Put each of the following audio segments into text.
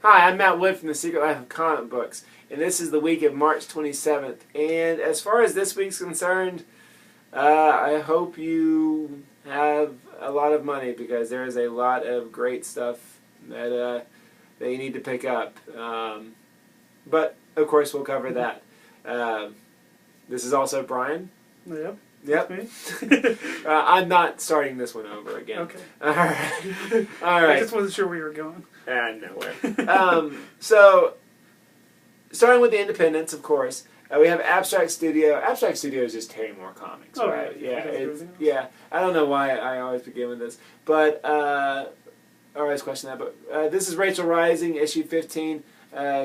Hi, I'm Matt Wood from The Secret Life of Comic Books, and this is the week of March 27th. And as far as this week's concerned, I hope you have a lot of money because there is a lot of great stuff that you need to pick up. But, of course, we'll cover that. This is also Brian. Yep. Yep. Me. I'm not starting this one over again. Okay. All right. All right. I just wasn't sure where you were going. Nowhere. So, starting with the independents, of course, we have Abstract Studio. Abstract Studio is just tearing more comics, oh, right? Yeah. I don't know why I always begin with this, but I always question that. But this is Rachel Rising, issue 15.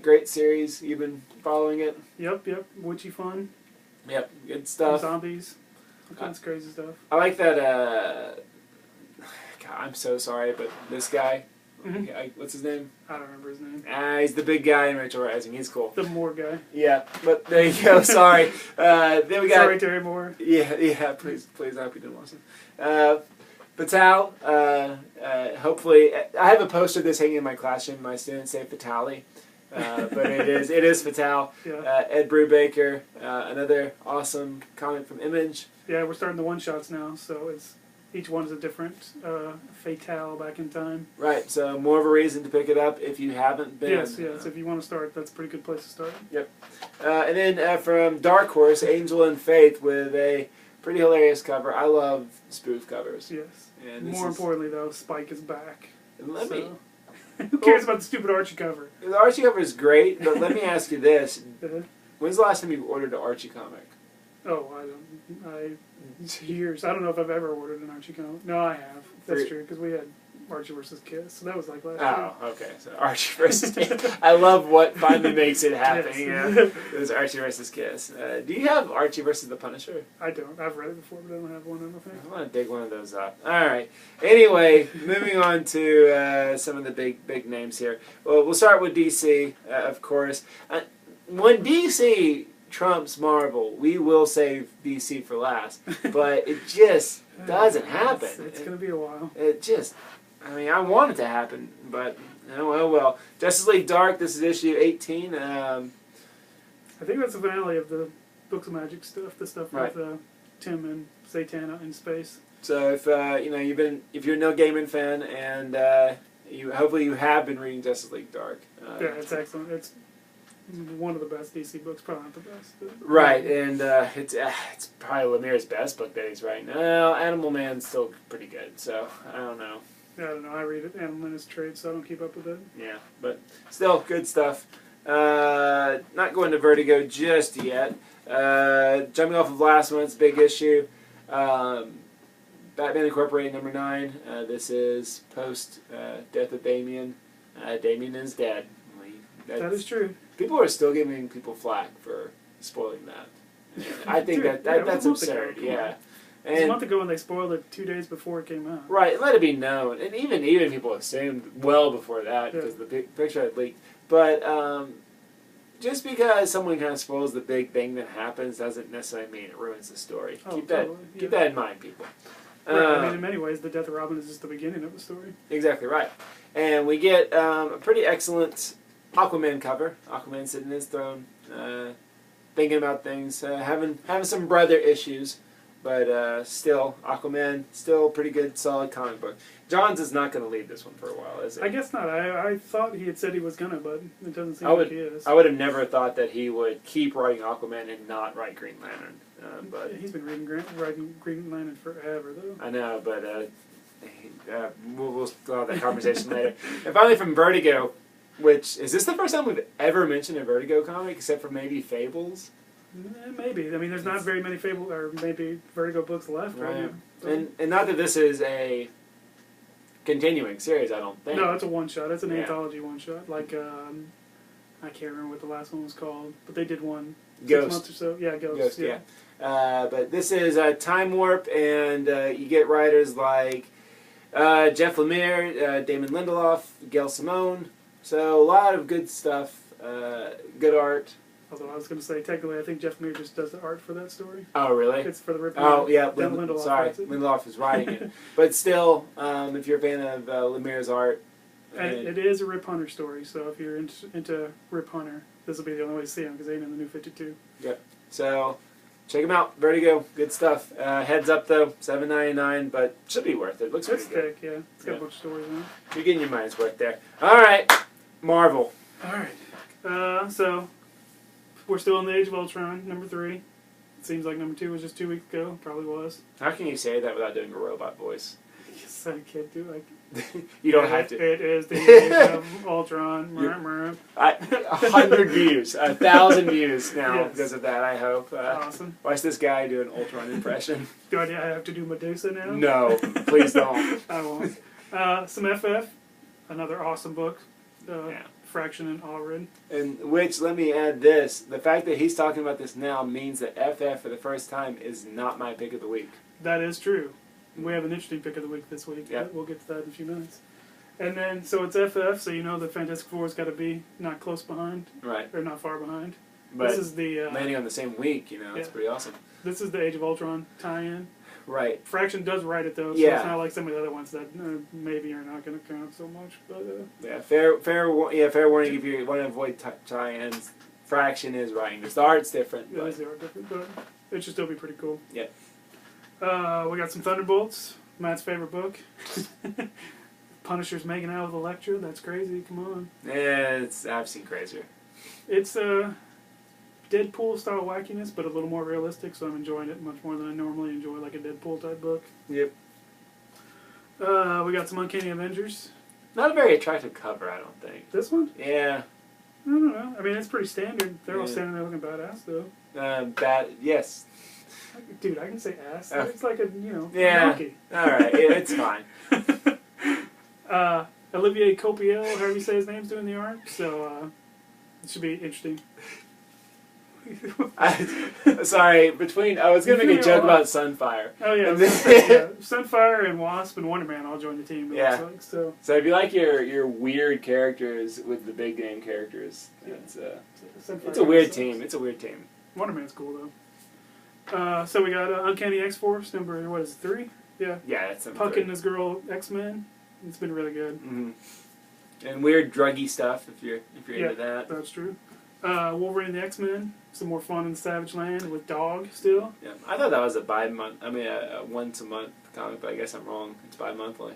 Great series. You've been following it. Yep. Witchy fun. Yep. Good stuff. Zombies. All kinds of crazy stuff. I like that. God, I'm so sorry, but this guy. Mm-hmm. What's his name? I don't remember his name. He's the big guy in Rachel Rising. He's cool. The Moore guy. Yeah, but there you go. Sorry. Then we got. Sorry, Terry Moore. Yeah. Please. I hope you didn't watch it. Fatal. Hopefully, I have a poster of this hanging in my classroom. My students say Fatali, but it is Fatal. Yeah. Ed Brubaker, another awesome comic from Image. Yeah, we're starting the one shots now, so each one is a different Fatale back in time. Right, so more of a reason to pick it up if you haven't been. Yes. If you want to start, that's a pretty good place to start. Yep. And then from Dark Horse, Angel and Faith with a pretty hilarious cover. I love spoof covers. Yes. And more importantly, though, Spike is back. Who cares about the stupid Archie cover? The Archie cover is great, but let me ask you this. Uh-huh. When's the last time you ordered an Archie comic? Oh, years. I don't know if I've ever ordered an Archie comic. No, I have. That's true, because we had Archie versus Kiss. So that was like last year. Oh, okay. So Archie versus Kiss. I love what finally makes it happen. Yes. Yeah. It was Archie versus Kiss. Do you have Archie versus the Punisher? I don't. I've read it before, but I don't have one, I don't think. I want to dig one of those up. All right. Anyway, moving on to some of the big names here. Well, we'll start with DC, of course. When DC trumps Marvel, we will save DC for last, but it just doesn't happen. It's going to be a while. I want it to happen, but oh well. Justice League Dark, this is issue 18. I think that's the finale of the Books of Magic stuff, the stuff right. with Tim and Zatanna in space. So if if you're a Neil Gaiman fan and hopefully you have been reading Justice League Dark. Yeah, it's excellent. It's one of the best DC books, probably not the best. Right, and it's probably Lemire's best book that he's writing. Animal Man's still pretty good, so I don't know. Yeah, I don't know. I read it Animal Man as trade, so I don't keep up with it. Yeah, but still good stuff. Not going to Vertigo just yet. Jumping off of last month's big issue, Batman Incorporated #9. This is post death of Damian. Damian is dead. That is true. People are still giving people flack for spoiling that. I think that's absurd. Yeah. It was a month ago when they spoiled it 2 days before it came out. Right, let it be known. And even people assumed well before that because the picture had leaked. But just because someone kind of spoils the big thing that happens doesn't necessarily mean it ruins the story. Keep that in mind, people. Right, in many ways, the death of Robin is just the beginning of the story. Exactly right. And we get a pretty excellent Aquaman cover. Aquaman sitting in his throne, thinking about things, having some brother issues. But still, Aquaman, still pretty good, solid comic book. Johns is not going to leave this one for a while, is he? I guess not. I thought he had said he was going to, but it doesn't seem like he is. I would have never thought that he would keep writing Aquaman and not write Green Lantern. But he's been writing Green Lantern forever, though. I know, but we'll have that conversation later. And finally from Vertigo, which, is this the first time we've ever mentioned a Vertigo comic, except for maybe Fables? Maybe. I mean, there's not very many Fable or maybe Vertigo books left right now. So. And not that this is a continuing series, I don't think. No, it's a one-shot. It's an anthology one-shot. Like, I can't remember what the last one was called, but they did one 6 months or so. Yeah, Ghost. Yeah. But this is Time Warp, and you get writers like Jeff Lemire, Damon Lindelof, Gail Simone. So a lot of good stuff, good art. Although I was going to say, technically, I think Jeff Lemire just does the art for that story. Oh, really? It's for the Rip. Oh, yeah. Lindelof Lindelof is writing it. But still, if you're a fan of Lemire's art, And it is a Rip Hunter story, so if you're into Rip Hunter, this will be the only way to see him because they ain't in the New 52. Yep. So check them out. Vertigo, good stuff. Heads up though, $7.99, but should be worth it. Looks pretty good. Thick, yeah. It's got a bunch of stories in it. You're getting your money's worth there. All right, Marvel. All right. So we're still in the Age of Ultron, number 3. It seems like number 2 was just 2 weeks ago. Probably was. How can you say that without doing a robot voice? Yes, I can't do it. You don't have to. It is the Age of Ultron. 100 views, 1,000 views now Yes. because of that. I hope. Awesome. Watch this guy do an Ultron impression. Do I have to do Medusa now? No, please don't. I won't. Some FF, another awesome book. Yeah. Fraction and Allred. And which, let me add this: the fact that he's talking about this now means that FF for the first time is not my pick of the week. That is true. We have an interesting pick of the week this week. Yep. But we'll get to that in a few minutes. And then, so it's FF, so you know the Fantastic Four's got to be not close behind. Right. Or not far behind. But this is the landing on the same week, you know, it's pretty awesome. This is the Age of Ultron tie-in. Right. Fraction does write it though, so Yeah. it's not like some of the other ones that maybe are not going to count so much. But yeah, fair warning if you want to avoid tie-ins. Fraction is writing. The art's different. yeah, they are different, but it should still be pretty cool. Yep. We got some Thunderbolts, Matt's favorite book. Punisher's making out with Elektra. That's crazy. Come on. Yeah, I've seen crazier. It's Deadpool style wackiness, but a little more realistic. So I'm enjoying it much more than I normally enjoy, like a Deadpool type book. Yep. We got some Uncanny Avengers. Not a very attractive cover, I don't think. This one? Yeah. I don't know. I mean, it's pretty standard. They're all Yeah. standing there looking badass though. Yes. Dude, I can say ass. It's like a Yeah. monkey. All right. Yeah, it's fine. Olivier Copiel, however you say his name's doing the art, so it should be interesting. Sorry, I was going to make a joke about Sunfire. Oh yeah, Sunfire and Wasp and Wonder Man all joined the team. Yeah. Looks like, so if you like your weird characters with the big name characters, it's a weird team. It's a weird team. Wonder Man's cool though. So we got Uncanny X-Force number, what is it, 3? Yeah. Yeah, that's Puck and his girl X-Men. It's been really good. Mm-hmm. And weird druggy stuff if you're into that. That's true. Wolverine and the X-Men. Some more fun in Savage Land with Dog still. Yeah, I thought that was a once a month comic, but I guess I'm wrong. It's bi-monthly.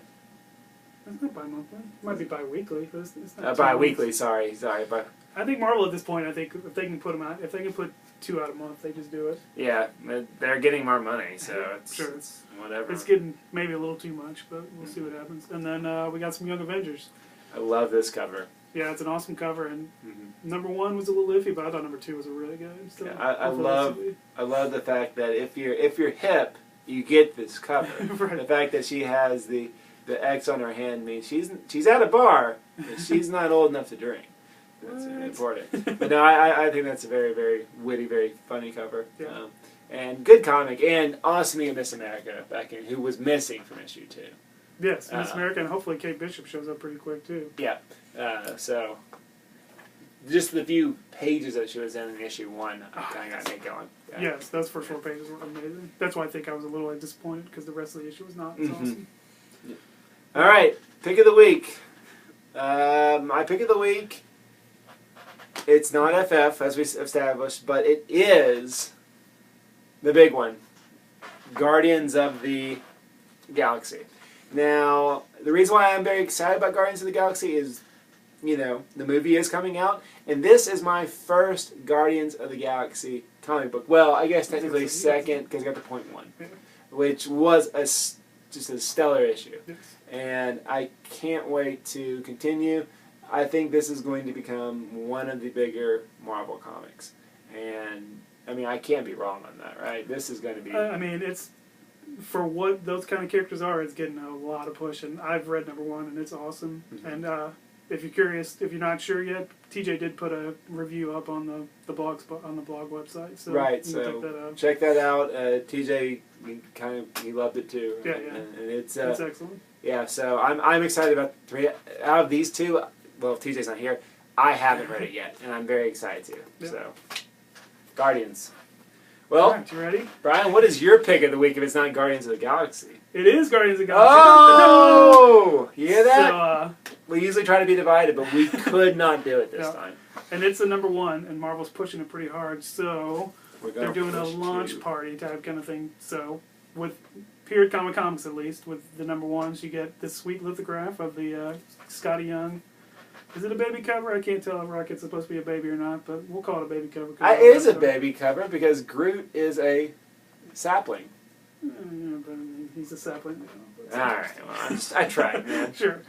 It's not bi-monthly. It might be bi-weekly. But it's not bi-weekly. Sorry. I think Marvel at this point. I think if they can put them out, if they can put 2 out a month, they just do it. Yeah, they're getting more money, so it's whatever. It's getting maybe a little too much, but we'll see what happens. And then we got some Young Avengers. I love this cover. Yeah, it's an awesome cover, and number 1 was a little iffy, but I thought number 2 was a really good. So yeah, I love the fact that if you're hip, you get this cover. Right. The fact that she has the X on her hand means she's at a bar, but she's not old enough to drink. That's important. But no, I think that's a very, very witty, very funny cover. Yeah. And good comic. And awesomely Miss America back in, who was missing from issue 2. Yes, Miss America, and hopefully Kate Bishop shows up pretty quick too. Yeah. So just the few pages that she was in issue 1 kind of got me going. Yeah. Yes, those first 4 pages were amazing. That's why I think I was a little disappointed because the rest of the issue was not as awesome. Yeah. All right, pick of the week. My pick of the week. It's not FF, as we established, but it is the big one, Guardians of the Galaxy. Now, the reason why I'm very excited about Guardians of the Galaxy is, the movie is coming out, and this is my first Guardians of the Galaxy comic book. Well, I guess technically second, because I got the .1, which was just a stellar issue. Yes. And I can't wait to continue. I think this is going to become one of the bigger Marvel comics. And, I can't be wrong on that, right? This is going to be... it's... For what those kind of characters are, it's getting a lot of push. And I've read number 1, and it's awesome. And if you're curious, if you're not sure yet, TJ did put a review up on the blog website. So right, you so check that out. TJ, he loved it too. Yeah, and it's excellent. Yeah, so I'm excited about 3 out of these 2. Well, TJ's not here. I haven't read it yet, and I'm very excited to. Yeah. So, Guardians. Well, Alright, you ready? Brian, what is your pick of the week if it's not Guardians of the Galaxy? It is Guardians of the Galaxy. Oh! You hear that? So, we usually try to be divided, but we could not do it this time. and it's the number one, and Marvel's pushing it pretty hard, so they're doing a launch party type kind of thing. So, with Period Comic Comics at least, with the number ones, you get this sweet lithograph of the Scotty Young. Is it a baby cover? I can't tell if Rocket's supposed to be a baby or not, but we'll call it a baby cover. It is a baby cover because Groot is a sapling. He's a sapling. Alright, well, I tried, man. Sure.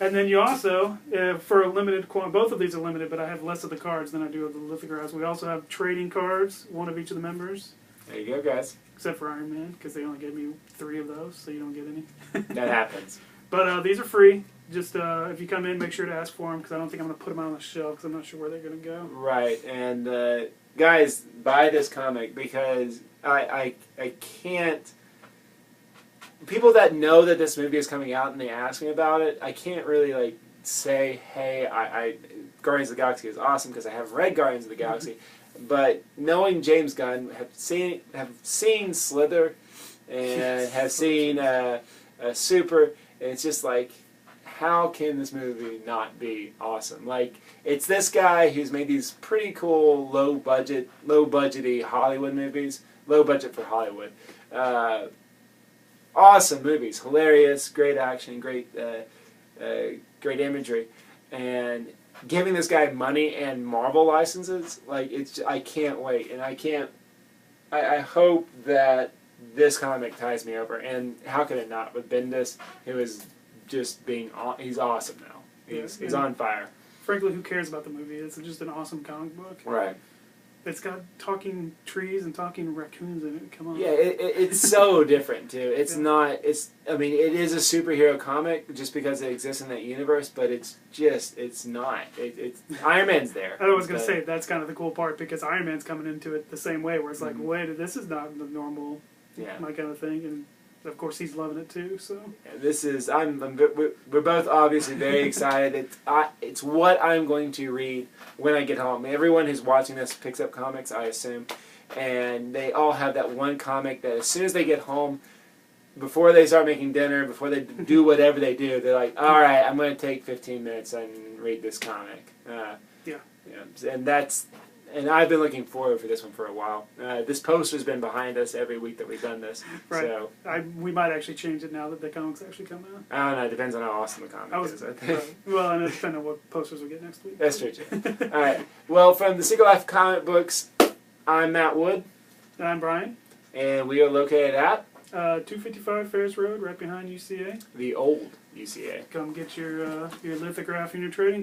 And then you also, for a limited quantity, both of these are limited, but I have less of the cards than I do of the lithographs. We also have trading cards, one of each of the members. There you go, guys. Except for Iron Man, because they only gave me 3 of those, so you don't get any. That happens. But these are free. Just if you come in, make sure to ask for them, because I don't think I'm going to put them out on the shelf, because I'm not sure where they're going to go. Right, and guys, buy this comic because I can't... People that know that this movie is coming out and they ask me about it, I can't really like say, hey, Guardians of the Galaxy is awesome because I haven't read Guardians of the Galaxy. But knowing James Gunn, have seen Slither and have seen Super, and it's just like, how can this movie not be awesome? Like, it's this guy who's made these pretty cool low budgety Hollywood movies, low budget for Hollywood. Awesome movies, hilarious, great action, great imagery, and giving this guy money and Marvel licenses, like I can't wait, and I hope that this comic ties me over, and how could it not with Bendis, who is just he's awesome now, he's on fire. Frankly, who cares about the movie? It's just an awesome comic book. Right. It's got talking trees and talking raccoons in it. Come on. Yeah, it's so different too. It's not. I mean, it is a superhero comic just because it exists in that universe, but it's not. It's Iron Man's there. I was gonna say that's kind of the cool part because Iron Man's coming into it the same way, where it's like, wait, this is not the normal, my kind of thing, and of course he's loving it too. So this is. We're both obviously very excited. It's what I'm going to read when I get home. Everyone who's watching this picks up comics, I assume, and they all have that one comic that as soon as they get home, before they start making dinner, before they do whatever they do, they're like, all right, I'm going to take 15 minutes and read this comic. And I've been looking forward for this one for a while. This poster's been behind us every week that we've done this. Right. So we might actually change it now that the comics actually come out. I don't know. It depends on how awesome the comic is, I think. Right. Well, and it depends on what posters we get next week. That's true, too. All right. Well, from the Secret Life of Comic Books, I'm Matt Wood. And I'm Brian. And we are located at 255 Ferris Road, right behind UCA. the old UCA. Come get your lithograph and your trading